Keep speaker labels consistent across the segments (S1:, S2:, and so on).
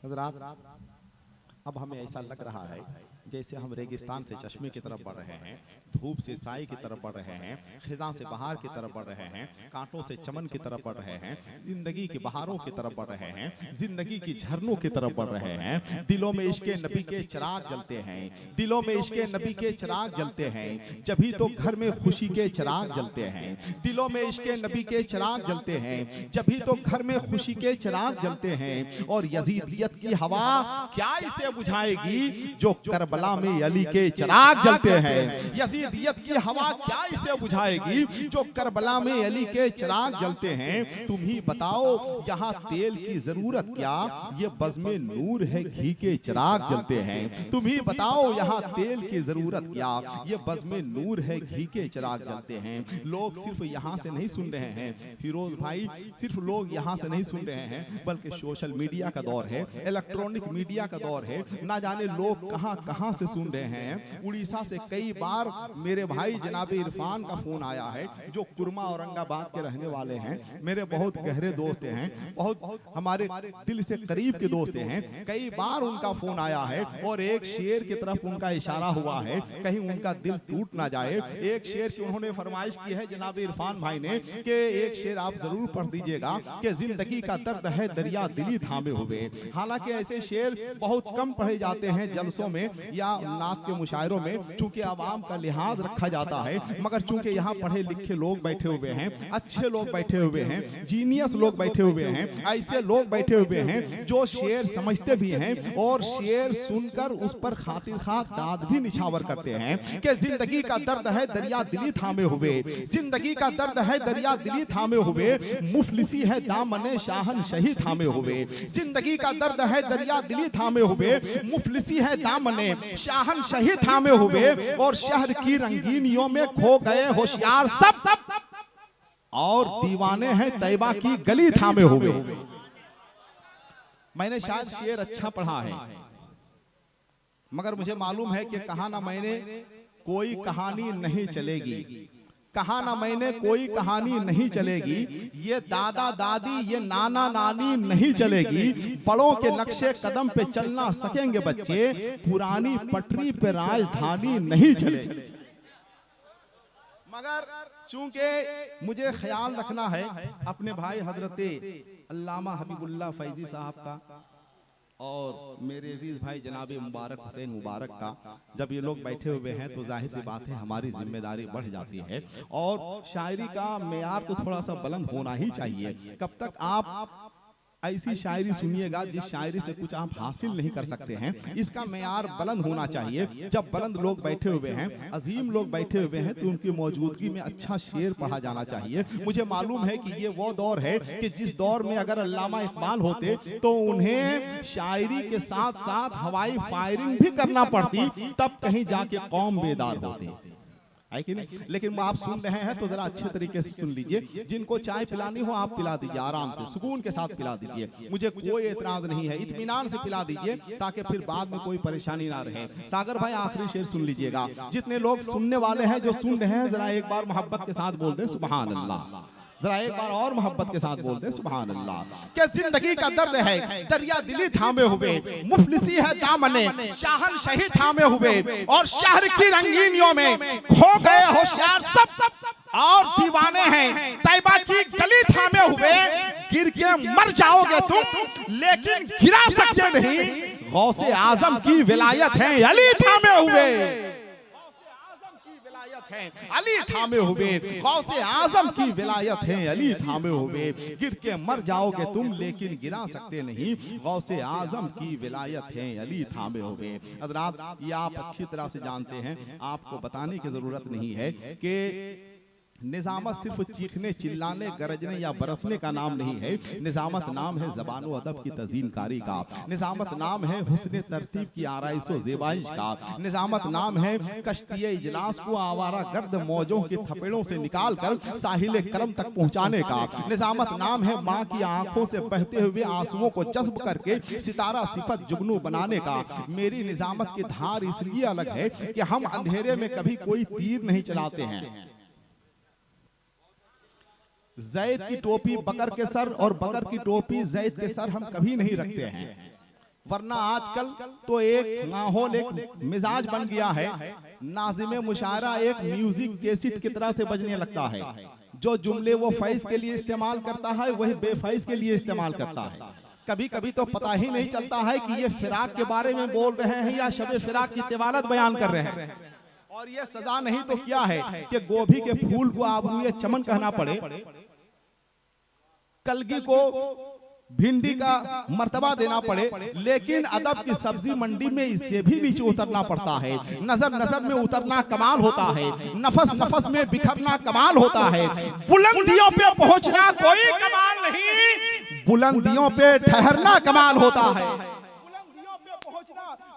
S1: हज़रात, अब हमें ऐसा लग रहा है जैसे हम रेगिस्तान से चश्मे की तरफ बढ़ रहे हैं, धूप से साई की तरफ बढ़ रहे हैं, खिज़ां से बहार की तरफ बढ़ रहे हैं, कांटों से चमन की तरफ बढ़ रहे हैं, जिंदगी की बहारों की तरफ बढ़ रहे हैं, जिंदगी की झरनों की तरफ बढ़ रहे हैं। दिलों में इश्क़े नबी के चिराग जलते हैं, दिलों में इश्क़े नबी के चिराग जलते हैं, जभी तो घर में खुशी के चिराग जलते हैं। दिलों में इश्क़े नबी के चिराग जलते हैं, जभी तो घर में खुशी के चिराग जलते हैं। और यजीदियत की हवा क्या इसे बुझाएगी जो करबला में अली के चिराग जलते हैं। यजीदियत की हवा क्या इसे बुझाएगी जो करबला में अली के चिराग जलते हैं। तुम ही बताओ यहाँ तेल की जरूरत क्या, ये बज़्म नूर है घी के चिराग जलते हैं। तुम ही बताओ यहाँ तेल की जरूरत क्या, ये बज़्म नूर है घी के चिराग जलते हैं। लोग सिर्फ यहाँ से नहीं सुन रहे हैं फिरोज भाई, सिर्फ लोग यहाँ से नहीं सुन रहे हैं, बल्कि सोशल मीडिया का दौर है, इलेक्ट्रॉनिक मीडिया का दौर है। ना जाने लोग कहां कहां से सुन रहे हैं। उड़ीसा से कई बार मेरे भाई जनाब इरफान का फोन आया है, जो कुरमा औरंगाबाद के रहने वाले हैं, मेरे बहुत गहरे दोस्त हैं, बहुत हमारे दिल से करीब के दोस्त हैं। कई बार उनका फोन आया है और एक शेर की तरफ उनका इशारा हुआ है, कहीं उनका दिल टूट ना जाए। एक शेर की उन्होंने फरमाइश की है जनाब इरफान भाई ने कि एक शेर आप जरूर पढ़ दीजिएगा कि जिंदगी का दर्द है दरिया दिली थामे हुए। हालांकि ऐसे शेर बहुत कम पढ़े जाते हैं जलसों में या नात के मुशायरों में, चूंकि आवाम का लिहाज रखा जाता है, मगर चूंकि यहाँ पढ़े लिखे लोग बैठे हुए हैं, अच्छे लोग बैठे हुए हैं, जीनियस लोग बैठे हुए हैं, ऐसे लोग बैठे हुए हैं जो शेर समझते भी हैं और शेर सुनकर उस पर खातिर खा दाद भी निछावर करते हैं कि जिंदगी का दर्द है दरिया दिली थामे हुए, जिंदगी का दर्द है दरिया दिली थामे हुए, मुफलिसी है दामने शाहन शही थामे हुए। जिंदगी का दर्द है दरिया दिली थामे हुए, मुफलिसी है दामने शाहन शही थामे हुए, और शहर की रंगीनियों में खो गए होशियार सब, और दीवाने हैं तैयबा की गली थामे हुए। मैंने शायद शेर अच्छा पढ़ा है, मगर मुझे मालूम है कि कहा ना मैंने कोई कहानी नहीं चलेगी, कहा ना मैंने कोई कहानी नहीं चलेगी, ये दादा दादी ये नाना नानी नहीं चलेगी, बड़ों के नक्शे कदम पे चलना सकेंगे बच्चे, पुरानी पटरी पे राजधानी नहीं चलेगी। मगर चूंकि मुझे ख्याल रखना है अपने भाई हजरते अल्लामा हबीबुल्लाह फैजी साहब का और मेरे अजीज भाई जनाब मुबारक हुसैन मुबारक का, जब ये लोग बैठे हुए हैं तो जाहिर सी बात है हमारी जिम्मेदारी बढ़ जाती है और शायरी का मेयार तो थोड़ा सा बुलंद होना ही चाहिए। कब तक आप ऐसी शायरी सुनिएगा जिस शायरी से कुछ आप हासिल नहीं कर सकते हैं, इसका मेयार बुलंद होना चाहिए। जब बुलंद लोग बैठे हुए हैं, अजीम लोग बैठे हुए हैं, तो उनकी मौजूदगी में अच्छा शेर पढ़ा जाना चाहिए। मुझे मालूम है कि ये वो दौर है कि जिस दौर में अगर अल्लामा इकबाल होते तो उन्हें शायरी के साथ साथ हवाई फायरिंग भी करना पड़ती, तब कहीं जाके कौम बेदार होती है कि नहीं। लेकिन आप सुन रहे हैं तो जरा अच्छे तरीके से सुन लीजिए। जिनको चाय पिलानी हो आप पिला दीजिए, आराम से सुकून के साथ पिला दीजिए, मुझे कोई एतराज नहीं है, इत्मीनान से पिला दीजिए ताकि फिर बाद में कोई परेशानी ना रहे। सागर भाई आखिरी शेर सुन लीजिएगा। जितने लोग सुनने वाले हैं, जो सुन रहे हैं, जरा एक बार मोहब्बत के साथ बोल दें सुभान अल्लाह। जरा एक बार और मोहब्बत के साथ बोलते हैं सुभान अल्लाह। क्या जिंदगी का दर्द है दरिया दिली थामे हुए, मुफलिसी है दामने शाहन शही थामे हुए, और शहर की रंगीनियों में खो गए होशियार सब, और दीवाने हैं तैयबा की गली थामे हुए। गिर के मर जाओगे तुम लेकिन गिरा सकते नहीं, गौसे आजम की विलायत है अली थामे हुए, अली थामे हुए, गौसे आजम की विलायत है अली थामे हुए। गिर के मर जाओगे तुम लेकिन गिरा सकते नहीं, गौसे आजम की विलायत है अली थामे हुए। हज़रात, ये आप अच्छी तरह से जानते हैं, आपको बताने की जरूरत नहीं है कि निजामत सिर्फ चीखने चिल्लाने गरजने या बरसने का नाम नहीं है। निजामत नाम है ज़बान व अदब की तज़ीनकारी का, निजामत नाम है हुस्न तरतीब की आराइश व ज़ेबाइश का, निजामत नाम है कश्तिये इजलास को आवारा गर्द मौजों के थपेड़ों से निकाल कर साहिल करम तक पहुँचाने का, निजामत नाम है माँ की आंखों से बहते हुए आंसुओं को जज्ब करके सितारा सिफत जुगनू बनाने का। मेरी निजामत की धार इसलिए अलग है कि हम अंधेरे में कभी कोई तीर नहीं चलाते हैं। जैद की टोपी बकर के सर और बकर की टोपी जैद के सर हम कभी नहीं रखते हैं। वरना आजकल तो एक माहौल, एक मिजाज बन गया है, नाज़िमे मुशायरा एक म्यूजिक कैसेट की तरह से बजने लगता है। जो जुमले वो फैज के लिए इस्तेमाल करता है वही बेफैज के लिए इस्तेमाल करता है। कभी कभी तो पता ही नहीं चलता है कि ये फिराक के बारे में बोल रहे हैं या शबे फिराक की तिवालत बयान कर रहे हैं। और ये सजा नहीं तो क्या है कि गोभी के फूल को आबरूए चमन कहना पड़े, कलगी को भिंडी का मर्तबा देना पड़े, लेकिन अदब की सब्जी मंडी में इससे भी नीचे उतरना पड़ता है। नजर नजर में उतरना कमाल होता है, नफस नफस में बिखरना कमाल होता है, बुलंदियों पे पहुंचना कोई कमाल नहीं, बुलंदियों पे ठहरना कमाल होता है।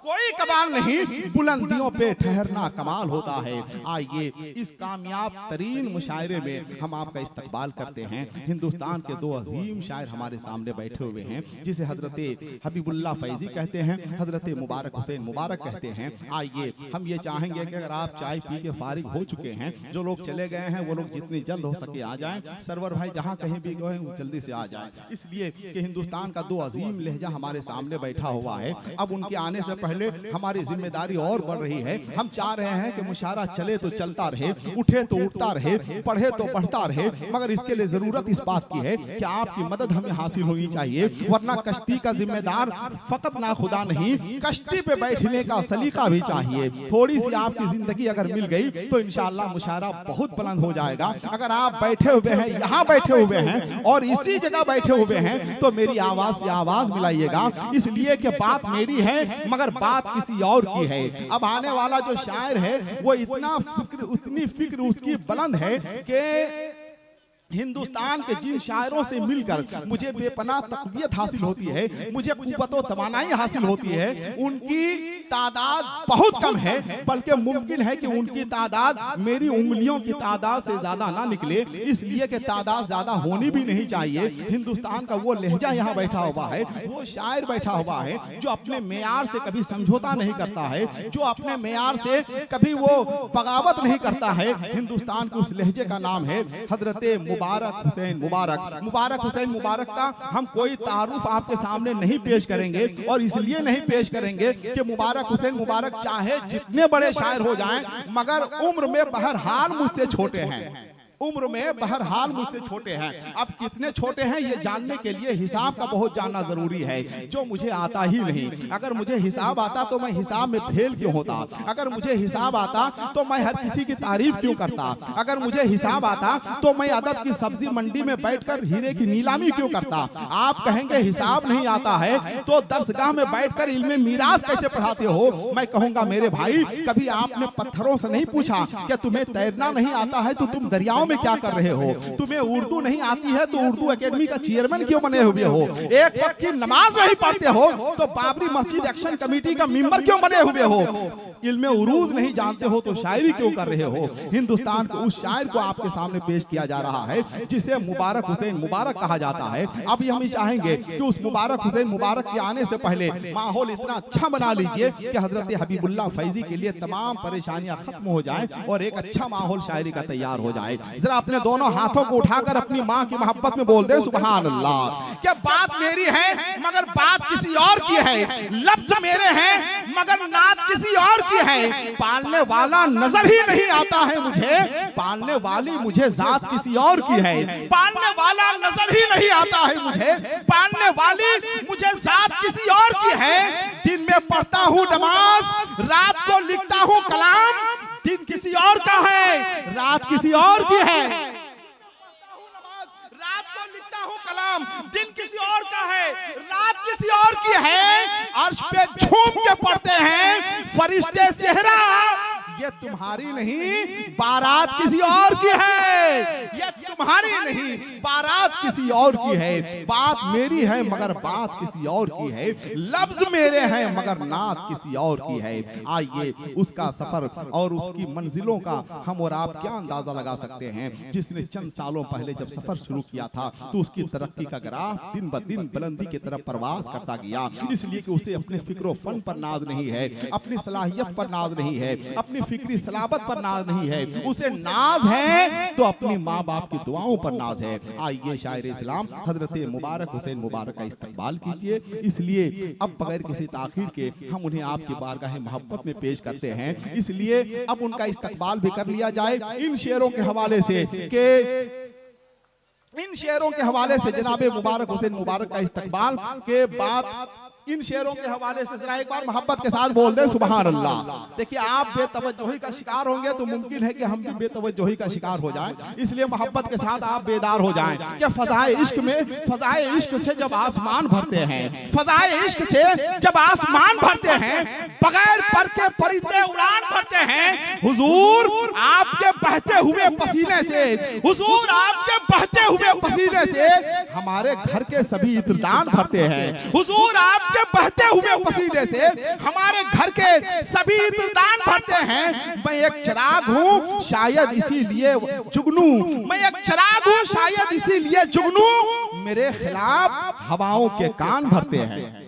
S1: कोई कमाल नहीं, बुलंदियों पे ठहरना कमाल होता है। आइए इस कामयाब तरीन मुशायरे में हम आपका इस्तकबाल करते हैं। हिंदुस्तान के दो अजीम शायर हमारे सामने बैठे हुए हैं, जिसे हजरत हबीबुल्लाह फैजी कहते हैं, हजरत मुबारक हुसैन मुबारक कहते हैं। आइए हम ये चाहेंगे कि अगर आप चाय पी के फारिग हो चुके हैं, जो लोग चले गए हैं वो लोग जितनी जल्द हो सके आ जाएं। सरवर भाई जहां कहीं भी गए वो जल्दी से आ जाएं, इसलिए कि हिंदुस्तान का दो अजीम लहजा हमारे सामने बैठा हुआ है। अब उनके आने से पहले हमारी जिम्मेदारी और बढ़ रही है। हम चाह रहे हैं कि मुशायरा चले तो चलता रहे, उठे तो उठता रहे, पढ़े तो पढ़ता रहे, मगर इसके लिए जरूरत इस बात की है कि आपकी मदद हमें हासिल होनी चाहिए। वरना कश्ती का जिम्मेदार फकत ना खुदा नहीं, कश्ती पे बैठने का सलीका भी चाहिए। थोड़ी सी आपकी जिंदगी अगर मिल गई तो इंशाअल्लाह मुशायरा बहुत बुलंद हो जाएगा। अगर आप बैठे हुए हैं, यहाँ बैठे हुए हैं और इसी जगह बैठे हुए हैं, तो मेरी आवाज से आवाज मिलाइएगा, इसलिए कि बात मेरी है मगर बात किसी और की है। अब आने वाला जो शायर है वो इतना फिक्र, उतनी फिक्र उसकी बुलंद है कि हिंदुस्तान के जिन शायरों से मिलकर मुझे बेपनाह तकवीयत हासिल होती है, मुझे कुव्वत व तवानाई हासिल होती है, उनकी तादाद बहुत कम है, बल्कि मुमकिन है कि उनकी तादाद मेरी उंगलियों की तादाद से ज्यादा ना निकले, इसलिए कि तादाद ज्यादा होनी भी नहीं चाहिए। हिंदुस्तान का वो लहजा यहाँ बैठा हुआ है, वो शायर बैठा हुआ है जो अपने मेयार से कभी समझौता नहीं करता है, जो अपने मेयार से कभी वो बगावत नहीं करता है। हिंदुस्तान के उस लहजे का नाम है हजरत मुबारक हुसैन मुबारक। मुबारक हुसैन मुबारक का हम कोई तारुफ आपके सामने नहीं पेश करेंगे, और इसलिए नहीं पेश करेंगे कि मुबारक हुसैन मुबारक चाहे जितने बड़े शायर हो जाएं, मगर उम्र में बहरहाल मुझसे छोटे हैं, उम्र में बहरहाल मुझसे छोटे हैं। अब कितने छोटे हैं ये जानने के लिए हिसाब का बहुत जानना जरूरी है, जो मुझे आता ही नहीं। अगर मुझे हिसाब आता तो मैं हिसाब में फेल क्यों होता, अगर मुझे हिसाब आता तो मैं हर किसी की तारीफ क्यों करता, अगर मुझे हिसाब आता तो मैं अदब की सब्जी मंडी में बैठकर हीरे की नीलामी क्यों करता। आप कहेंगे हिसाब नहीं आता है तो दरसगाह में बैठकर इल्मे मीरास कैसे पढ़ाते हो। मैं कहूंगा मेरे भाई, कभी आपने पत्थरों से नहीं पूछा कि तुम्हें तैरना नहीं आता है तो तुम दरियाओं में क्या कर रहे हो, तुम्हें उर्दू नहीं आती है तो उर्दू एकेडमी का चेयरमैन क्यों बने हुए हो, एक वक्त की नमाज नहीं पढ़ते हो तो बाबरी मस्जिद एक्शन कमेटी का मेंबर क्यों बने हुए हो, इल्मे उरूज नहीं जानते हो तो शायरी क्यों कर रहे हो। हिंदुस्तान के उस शायर को आपके सामने पेश किया जा रहा है जिसे मुबारक हुसैन मुबारक कहा जाता है। अब हम चाहेंगे कि उस मुबारक हुसैन मुबारक के आने से पहले माहौल इतना अच्छा बना लीजिए कि हजरत हबीबुल्लाह फैजी के लिए तमाम परेशानियां खत्म हो जाए और एक अच्छा माहौल शायरी का तैयार हो जाए। जरा अपने दोनों हाथों को उठाकर अपनी माँ की मोहब्बत में बोल दे सुभान अल्लाह। क्या बात मेरी है मगर बात किसी और की है, लफ्ज मेरे हैं मगर नात किसी और की है, पालने वाला नजर ही नहीं आता है मुझे, पालने वाली मुझे जात किसी और की है, पालने वाला नजर ही नहीं आता है मुझे, पालने वाली मुझे जात किसी और की है। दिन में पढ़ता हूँ नमाज, रात को लिखता हूँ कलाम, दिन किसी और का है, रात किसी और की है, रात को लिखता हूँ कलाम, दिन किसी और का है, रात किसी और की है। अर्श पे झूम के पढ़ते हैं फरिश्ते सेहरा, ये तुम्हारी नहीं बारात किसी और की है, ये तुम्हारी नहीं बारात किसी और की है। बात मेरी है मगर बात किसी और की है, लफ्ज मेरे हैं मगर नात किसी और की है। आइए उसका सफर और उसकी मंजिलों का हम और आप क्या अंदाजा लगा सकते हैं। जिसने चंद सालों पहले जब सफर शुरू किया था तो उसकी तरक्की का ग्राफ दिन ब दिन बुलंदी की तरफ प्रवास करता गया, इसलिए कि उसे अपने फिक्र फन पर नाज नहीं है, अपनी सलाहियत पर नाज नहीं है, अपनी फिक्री सलाबत पर नाज नहीं है, उसे नाज है तो अपनी माँ बाप की दुआओं पर नाज है। आइए शायर इस्लाम हजरत मुबारक हुसैन मुबारक का इस्तकबाल कीजिए। इसलिए अब बगैर किसी ताखीर के हम उन्हें आपकी बारगाह मोहब्बत में पेश करते हैं। इसलिए अब उनका इस्तकबाल भी कर लिया जाए इन शेरों के हवाले से के इन शेरों के हवाले से जनाब मुबारक हुसैन मुबारक का इस्तकबाल के बाद इन शेरों के हवाले से जरा एक बार मोहब्बत के साथ बोल दे सुभान अल्लाह। देखिए आप बेतवज्जोही का शिकार होंगे तो मुमकिन है कि हम भी बेतवज्जोही का शिकार हो जाएं, इसलिए मोहब्बत के साथ आप बेदार हो जाएं कि फज़ाए इश्क में, फज़ाए इश्क से जब आसमान भरते हैं, फज़ाए इश्क से जब आसमान भरते हैं, बगैर पर के परिंदे उड़ान भरते हैं। हुजूर आपके बहते हुए पसीने से, हुजूर आपके बहते हुए पसीने से हमारे घर के सभी इत्रदान भरते हैं। हुजूर आपके बहते हुए पसीने से हमारे घर के सभी इत्रदान भरते हैं। मैं एक चिराग हूं शायद इसीलिए जुगनू, मैं एक चिराग हूं शायद इसीलिए जुगनू मेरे खिलाफ हवाओं के कान भरते हैं।